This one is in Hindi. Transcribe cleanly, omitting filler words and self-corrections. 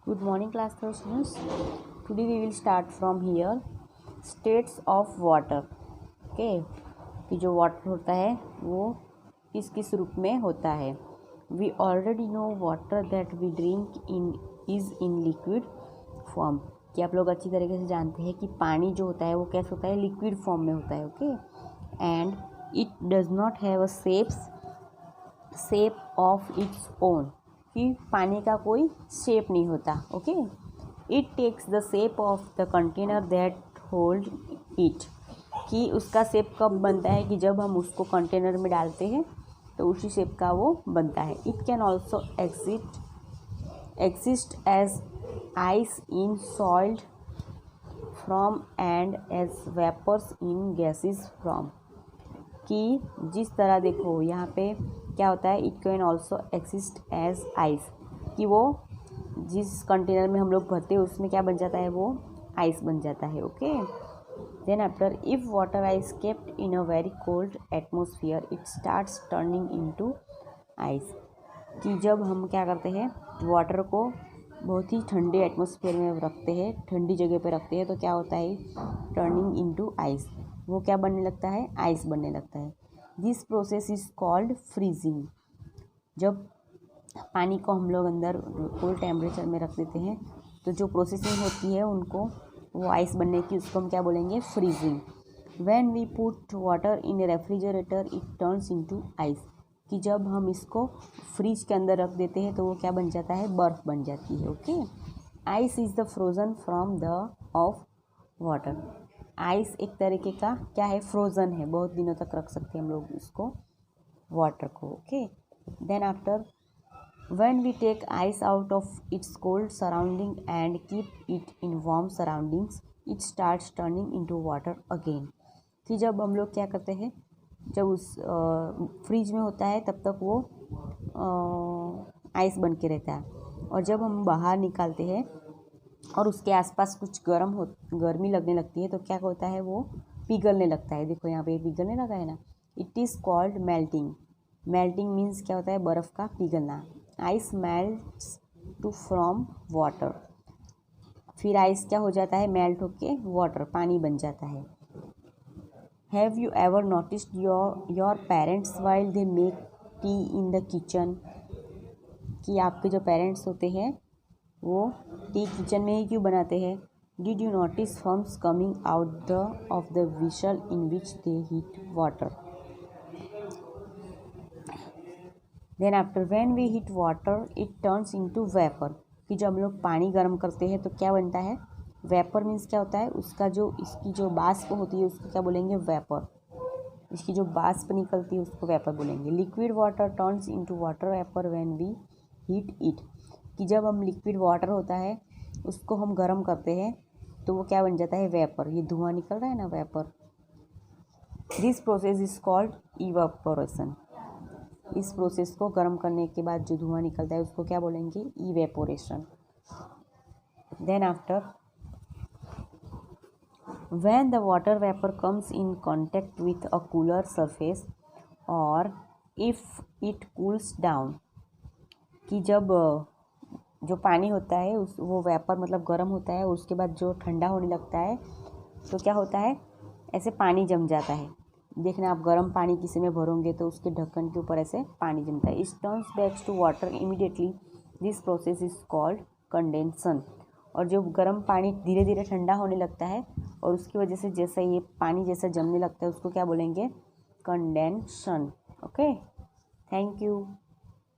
Good morning class students. Today we will start from here states of water. Okay, कि जो वाटर होता है वो किस किस रूप में होता है. We already know water that we drink in is in liquid form. कि आप लोग अच्छी तरीके से जानते हैं कि पानी जो होता है वो कैसे होता है, लिक्विड फॉर्म में होता है. Okay, and it does not have a shape of its own. कि पानी का कोई शेप नहीं होता. Okay, it takes the shape of the container that hold it. कि उसका शेप कब बनता है, कि जब हम उसको कंटेनर में डालते हैं तो उसी शेप का वो बनता है. It can also exist as ice in solid form and as vapours in gaseous form. कि जिस तरह देखो यहाँ पे क्या होता है, it can also exist as ice. कि वो जिस कंटेनर में हम लोग भरते हैं उसमें क्या बन जाता है, वो आइस बन जाता है. Okay, then after if water is kept in a very cold atmosphere it starts turning into ice. कि जब हम क्या करते हैं, वाटर को बहुत ही ठंडे एटमोसफियर में रखते हैं, ठंडी जगह पे रखते हैं, तो क्या होता है, टर्निंग इनटू आइस. वो क्या बनने लगता है, आइस बनने लगता है. This process is called freezing. जब पानी को हम लोग अंदर कोल्ड टेम्परेचर में रख देते हैं तो जो प्रोसेसिंग होती है उनको वो आइस बनने की, उसको हम क्या बोलेंगे, freezing. When we put water in a refrigerator it turns into ice. कि जब हम इसको फ्रिज के अंदर रख देते हैं तो वो क्या बन जाता है, बर्फ़ बन जाती है. Okay, ice is the frozen from the of water. Ice एक तरीके का क्या है, फ्रोज़न है, बहुत दिनों तक रख सकते हैं हम लोग इसको, वाटर को. Okay, then after when we take ice out of its cold surrounding and keep it in warm surroundings it starts turning into water again. कि जब हम लोग क्या करते हैं, जब उस फ्रिज में होता है तब तक वो आइस बन के रहता है, और जब हम बाहर निकालते हैं और उसके आसपास कुछ गर्मी लगने लगती है तो क्या होता है, वो पिघलने लगता है. देखो यहाँ पे पिघलने लगा है ना. It is called melting. Melting means क्या होता है, बर्फ़ का पिघलना. Ice melts to form water. फिर आइस क्या हो जाता है, मेल्ट होके वाटर, पानी बन जाता है. Have you ever noticed your parents while they make tea in the kitchen. कि आपके जो पेरेंट्स होते हैं वो टी किचन में ही क्यों बनाते हैं. Did you notice fumes coming out of the whistle in which they heat water. Then after when we heat water it turns into vapour. कि जब हम लोग पानी गर्म करते हैं तो क्या बनता है, वेपर. मीन्स क्या होता है, उसका जो इसकी जो बाष्प होती है उसको क्या बोलेंगे, वेपर. इसकी जो बाष्प निकलती है उसको वेपर बोलेंगे. Liquid water turns into water vapour when we heat it. कि जब हम लिक्विड वाटर होता है उसको हम गर्म करते हैं तो वो क्या बन जाता है, वेपर. ये धुआं निकल रहा है ना, vapour. This process is called evaporation. इस प्रोसेस को गर्म करने के बाद जो धुआं निकलता है उसको क्या बोलेंगे, evaporation. Then after when the water vapor comes in contact with a cooler surface or if it cools down. कि जब जो पानी होता है वो वेपर मतलब गर्म होता है, उसके बाद जो ठंडा होने लगता है तो क्या होता है, ऐसे पानी जम जाता है. देखना आप गर्म पानी किसी में भरोगे तो उसके ढक्कन के ऊपर ऐसे पानी जमता है. It turns back to water immediately. This process is called condensation. और जो गर्म पानी धीरे धीरे ठंडा होने लगता है और उसकी वजह से जैसा ये पानी जैसा जमने लगता है उसको क्या बोलेंगे, कंडेंसन. Okay, thank you.